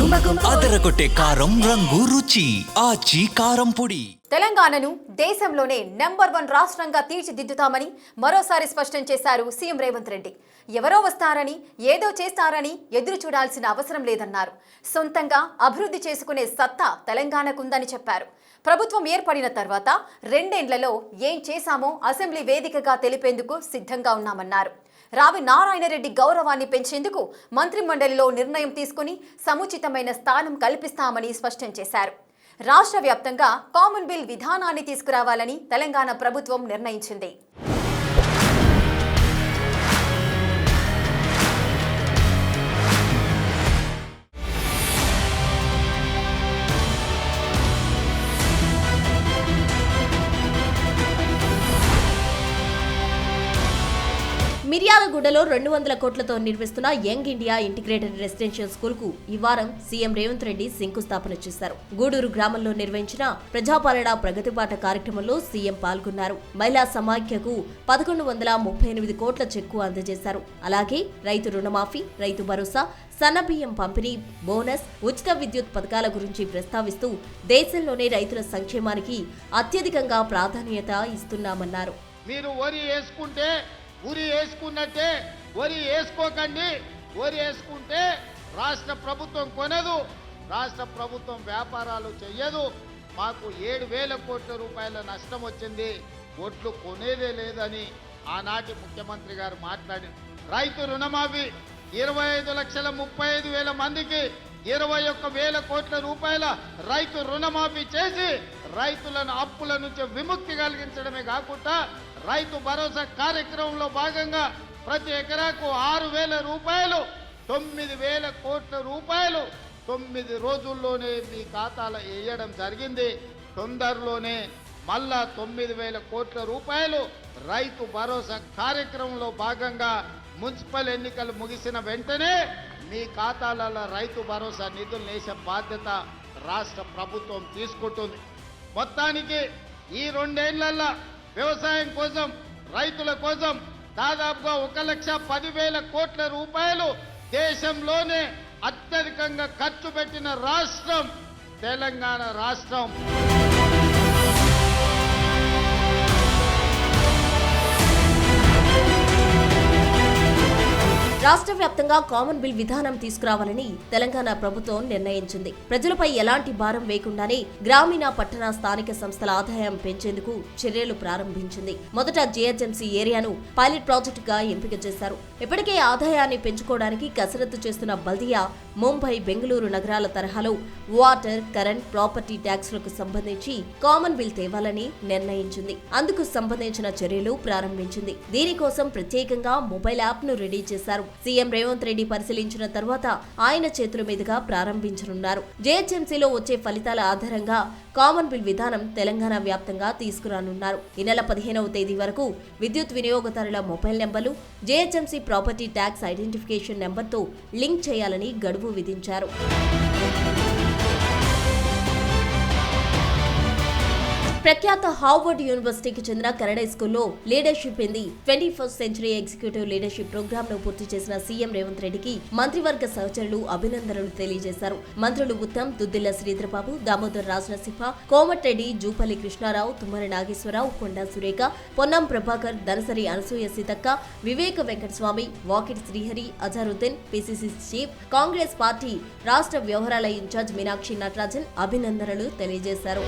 అదరగొట్టే కారం రంగు రుచి ఆచి కారం పొడి. తెలంగాణను దేశంలోనే నంబర్ 1 రాష్ట్రంగా తీర్చిదిద్దుతామని మరోసారి స్పష్టం చేశారు సీఎం రేవంత్ రెడ్డి. ఎవరో వస్తారని ఏదో చేస్తారని ఎదురు చూడాల్సిన అవసరం లేదన్నారు. సొంతంగా అభివృద్ధి చేసుకునే సత్తా తెలంగాణకుందని చెప్పారు. ప్రభుత్వం ఏర్పడిన తర్వాత 2 ఏళ్లలో ఏం చేశామో అసెంబ్లీ వేదికగా తెలిపేందుకు సిద్ధంగా ఉన్నామన్నారు. రావి నారాయణరెడ్డి గౌరవాన్ని పెంచేందుకు మంత్రిమండలిలో నిర్ణయం తీసుకుని సముచితమైన స్థానం కల్పిస్తామని స్పష్టం చేశారు. రాష్ట్ర వ్యాప్తంగా కామన్ బిల్ విధానాన్ని తీసుకురావాలని తెలంగాణ ప్రభుత్వం నిర్ణయించింది. మిర్యాలగూడలో 200 కోట్లతో నిర్మిస్తున్న young India integrated residential school కు ఈ వారం సీఎం రేవంత్ రెడ్డి శంకుస్థాపన చేశారు. గూడూరు గ్రామంలో నిర్వహించిన ప్రజాపాలన ప్రగతిబాట కార్యక్రమంలో సీఎం పాల్గొన్నారు. మహిళా సమాఖ్యకు 1138 కోట్ల చెక్కు అందజేశారు. అలాగే రైతు రుణమాఫీ, రైతు భరోసా, సన్నబియ్యం పంపిణీ, బోనస్, ఉచిత విద్యుత్ పథకాల గురించి ప్రస్తావిస్తూ దేశంలోనే రైతుల సంక్షేమానికి అత్యధికంగా ప్రాధాన్యత ఇస్తున్నామన్నారు. మీరు వరి వేసుకుంటే ఉరి వేసుకున్నట్టే వరి వేసుకోకండి. వరి వేసుకుంటే రాష్ట్ర ప్రభుత్వం కొనదు, రాష్ట్ర ప్రభుత్వం వ్యాపారాలు చెయ్యదు. మాకు 7,000 కోట్ల రూపాయల నష్టం వచ్చింది, ఒట్లు కొనేదే లేదని ఆనాటి ముఖ్యమంత్రి గారు మాట్లాడి రైతు రుణమాఫీ 25,35,000 మందికి 21,000 కోట్ల రూపాయల రైతు రుణమాఫీ చేసి రైతులను అప్పుల నుంచి విముక్తి కలిగించడమే కాకుండా రైతు భరోసా కార్యక్రమంలో భాగంగా ప్రతి ఎకరాకు 6,000 రూపాయలు, 9,000 కోట్ల రూపాయలు 9 రోజుల్లోనే మీ ఖాతాలో వేయడం జరిగింది. తొందరలోనే మళ్ళా 9,000 కోట్ల రూపాయలు రైతు భరోసా కార్యక్రమంలో భాగంగా మున్సిపల్ ఎన్నికలు ముగిసిన వెంటనే మీ ఖాతాలలో రైతు భరోసా నిధులు వేసే బాధ్యత రాష్ట్ర ప్రభుత్వం తీసుకుంటుంది. మొత్తానికి ఈ 2 ఏళ్లలో వ్యవసాయం కోసం, రైతుల కోసం దాదాపుగా 1,10,000 కోట్ల రూపాయలు దేశంలోనే అత్యధికంగా ఖర్చు పెట్టిన రాష్ట్రం తెలంగాణ రాష్ట్రం. రాష్ట్ర వ్యాప్తంగా కామన్ బిల్ విధానం తీసుకురావాలని తెలంగాణ ప్రభుత్వం నిర్ణయించింది. ప్రజలపై ఎలాంటి భారం వేయకుండానే గ్రామీణ, పట్టణ, స్థానిక సంస్థల ఆదాయం పెంచేందుకు చర్యలు ప్రారంభించింది. మొదట జీహెచ్ఎంసీ ఏరియాను పైలట్ ప్రాజెక్టుగా ఎంపిక చేశారు. ఇప్పటికే ఆదాయాన్ని పెంచుకోవడానికి కసరత్తు చేస్తున్న బల్దియా, ముంబై, బెంగళూరు నగరాల తరహాలో వాటర్, కరెంట్, ప్రాపర్టీ ట్యాక్స్లకు సంబంధించి కామన్ బిల్ తేవాలని నిర్ణయించింది. అందుకు సంబంధించిన చర్యలు ప్రారంభించింది. దీనికోసం ప్రత్యేకంగా మొబైల్ యాప్ ను రెడీ చేశారు. సీఎం రేవంత్ రెడ్డి పరిశీలించిన తర్వాత ఆయన చేతుల మీదుగా ప్రారంభించనున్నారు. జేహెచ్ఎంసీలో వచ్చే ఫలితాల ఆధారంగా కామన్ బిల్ విధానం తెలంగాణ వ్యాప్తంగా తీసుకురానున్నారు. ఈ నెల 15వ తేదీ వరకు విద్యుత్ వినియోగదారుల మొబైల్ నెంబర్లు జేహెచ్ఎంసీ ప్రాపర్టీ ట్యాక్స్ ఐడెంటిఫికేషన్ నెంబర్తో లింక్ చేయాలని గడువు విధించారు. ప్రఖ్యాత హార్వర్డ్ యూనివర్సిటీకి చెందిన కెనడా స్కూల్లో leadership in the 21st century executive leadership program ను పూర్తి చేసిన సీఎం రేవంత్ రెడ్డికి మంత్రివర్గ సహచరులు అభినందనలు తెలియజేశారు. మంత్రులు Uttam, Duddilla Sridhar Babu, Damodar Rajanarasimha, Komatireddy, Jupally Krishna Rao, Tummala Nageswara Rao, Konda Surekha, Ponnam Prabhakar, Danasari Anasuya Seethakka, Vivek Venkataswamy, Vakiti Srihari, Azharuddin, PCC chief, Congress party రాష్ట్ర వ్యవహారాల ఇన్ఛార్జ్ మీనాక్షి నటరాజన్ అభినందనలు తెలియజేశారు.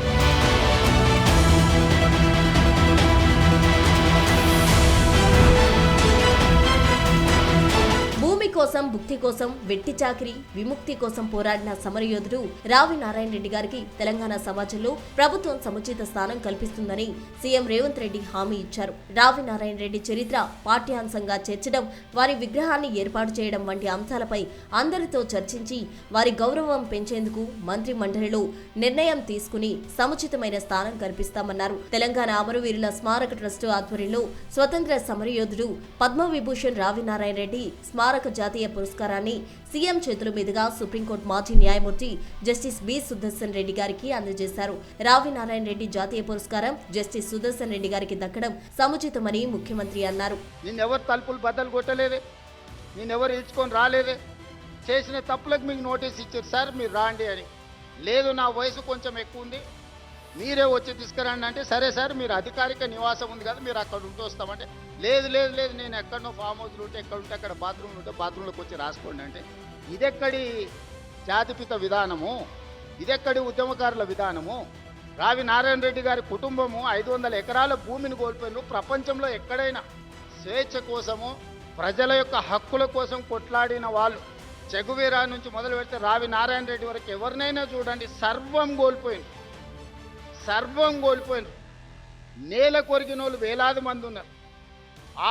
కోసం, భుక్తి కోసం, వెట్టి చాకిరి విముక్తి కోసం పోరాడిన సమరయోధుడు రావి నారాయణ రెడ్డి గారికి తెలంగాణ సమాజంలో ప్రభుత్వం సముచిత స్థానం కల్పిస్తుందని సీఎం రేవంత్ రెడ్డి హామీ ఇచ్చారు. రావి నారాయణ రెడ్డి చరిత్ర పాఠ్యాంశంగా చేర్చడం, వారి విగ్రహాన్ని ఏర్పాటు చేయడం వంటి అంశాలపై అందరితో చర్చించి వారి గౌరవం పెంచేందుకు మంత్రి మండలిలో నిర్ణయం తీసుకుని సముచితమైన స్థానం కల్పిస్తామన్నారు. తెలంగాణ అమరవీరుల స్మారక ట్రస్టు ఆధ్వర్యంలో స్వతంత్ర సమరయోధుడు పద్మవిభూషణ్ రావి నారాయణ రెడ్డి స్మారక జాతీయ పురస్కారాన్ని సీఎం చేతుల మీదుగా సుప్రీంకోర్టు మాజీ న్యాయమూర్తి జస్టిస్ బి సుదర్శన్ రెడ్డి గారికి అందజేశారు. రావి నారాయణ రెడ్డి జాతీయ పురస్కారం జస్టిస్ సుదర్శన్ రెడ్డి గారికి దక్కడం సముచితమని ముఖ్యమంత్రి అన్నారు. నిన్నెవరు తలుపులు బద్దలు కొట్టలేదే, నిన్నెవరు ఇచ్చుకొని రాలేదే, చేసిన తప్పులకు మీకు నోటీస్ ఇచ్చారు సార్, మీరు రాండి అని. లేదు నా వయసు కొంచెం ఎక్కువ ఉంది, మీరే వచ్చి తీసుకురండి అంటే, సరే సార్ మీరు అధికారిక నివాసం ఉంది కదా మీరు అక్కడ ఉంటూ వస్తామంటే, లేదు లేదు లేదు నేను ఎక్కడనో ఫామ్ హౌస్లు ఉంటే ఎక్కడ ఉంటే అక్కడ బాత్రూమ్లు ఉంటే బాత్రూంలోకి వచ్చి రాసుకోండి అంటే, ఇదెక్కడి జాతిపిత విధానము, ఇదెక్కడి ఉద్యమకారుల విధానము? రావి నారాయణ రెడ్డి గారి కుటుంబము 500 ఎకరాల భూమిని కోల్పోయిన ప్రపంచంలో ఎక్కడైనా స్వేచ్ఛ కోసము ప్రజల యొక్క హక్కుల కోసం కొట్లాడిన వాళ్ళు, చెగువీరా నుంచి మొదలు పెడితే రావి నారాయణ రెడ్డి వరకు ఎవరినైనా చూడండి, సర్వం కోల్పోయింది, సర్వం కోల్పోయినారు. నేల కొరిగిన వాళ్ళు వేలాది మంది ఉన్నారు.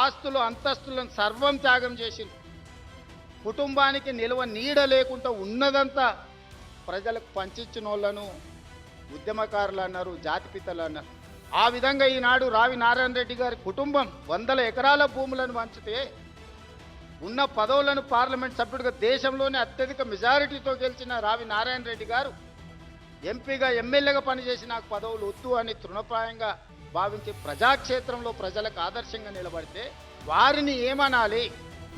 ఆస్తులు అంతస్తులను సర్వం త్యాగం చేసింది. కుటుంబానికి నిల్వ నీడ లేకుండా ఉన్నదంతా ప్రజలకు పంచిచ్చిన వాళ్ళను ఉద్యమకారులు అన్నారు, జాతిపితలు అన్నారు. ఆ విధంగా ఈనాడు రావి నారాయణ రెడ్డి గారి కుటుంబం 100 ఎకరాల భూములను పంచితే ఉన్న పదవులను పార్లమెంట్ సభ్యుడిగా దేశంలోనే అత్యధిక మెజారిటీతో గెలిచిన రావి నారాయణ రెడ్డి గారు ఎంపీగా ఎమ్మెల్యేగా పనిచేసి నాకు పదవులు వద్దు అని తృణప్రాయంగా భావించి ప్రజాక్షేత్రంలో ప్రజలకు ఆదర్శంగా నిలబడితే వారిని ఏమనాలి?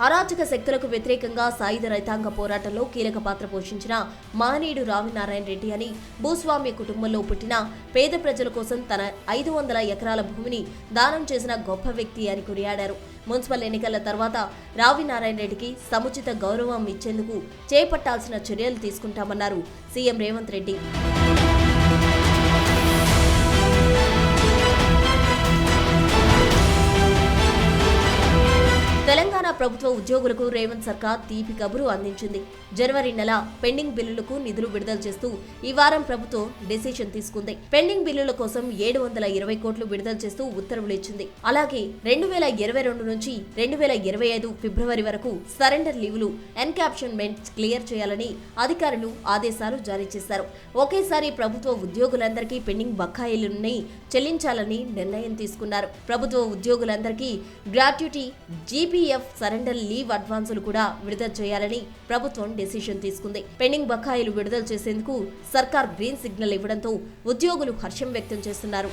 అరాచక శక్తులకు వ్యతిరేకంగా సాయుధ రైతాంగ పోరాటంలో కీలక పాత్ర పోషించిన మహనీయుడు రావి నారాయణ రెడ్డి అని, భూస్వామ్య కుటుంబంలో పుట్టిన పేద ప్రజల కోసం తన 500 ఎకరాల భూమిని దానం చేసిన గొప్ప వ్యక్తి అని కొనియాడారు. మున్సిపల్ ఎన్నికల తర్వాత రావి నారాయణ రెడ్డికి సముచిత గౌరవం ఇచ్చేందుకు చేపట్టాల్సిన చర్యలు తీసుకుంటామన్నారు సీఎం రేవంత్ రెడ్డి. తెలంగాణ ప్రభుత్వ ఉద్యోగులకు రేవంత్ సర్కార్ తీపి కబురు అందించింది. జనవరి నెల పెండింగ్ బిల్లులకు నిధులు విడుదల చేస్తూ ఈ వారం ప్రభుత్వం డెసిషన్ తీసుకుంది. పెండింగ్ బిల్లుల కోసం 720 కోట్లు విడుదల చేస్తూ ఉత్తర్వులు ఇచ్చింది. అలాగే 2022 నుంచి 2025 ఫిబ్రవరి వరకు సరెండర్ లీవులు, ఎన్కాప్షన్మెంట్ క్లియర్ చేయాలని అధికారులు ఆదేశాలు జారీ చేశారు. ఒకేసారి ప్రభుత్వ ఉద్యోగులందరికీ పెండింగ్ బకాయిలని చెల్లించాలని నిర్ణయం తీసుకున్నారు. ప్రభుత్వ ఉద్యోగులందరికీ గ్రాట్యుటీ, జీపీఎఫ్, సరెండర్ లీవ్ అడ్వాన్సులు కూడా విడుదల చేయాలని ప్రభుత్వం డెసిషన్ తీసుకుంది. పెండింగ్ బకాయిలు విడుదల చేసేందుకు సర్కార్ గ్రీన్ సిగ్నల్ ఇవ్వడంతో ఉద్యోగులు హర్షం వ్యక్తం చేస్తున్నారు.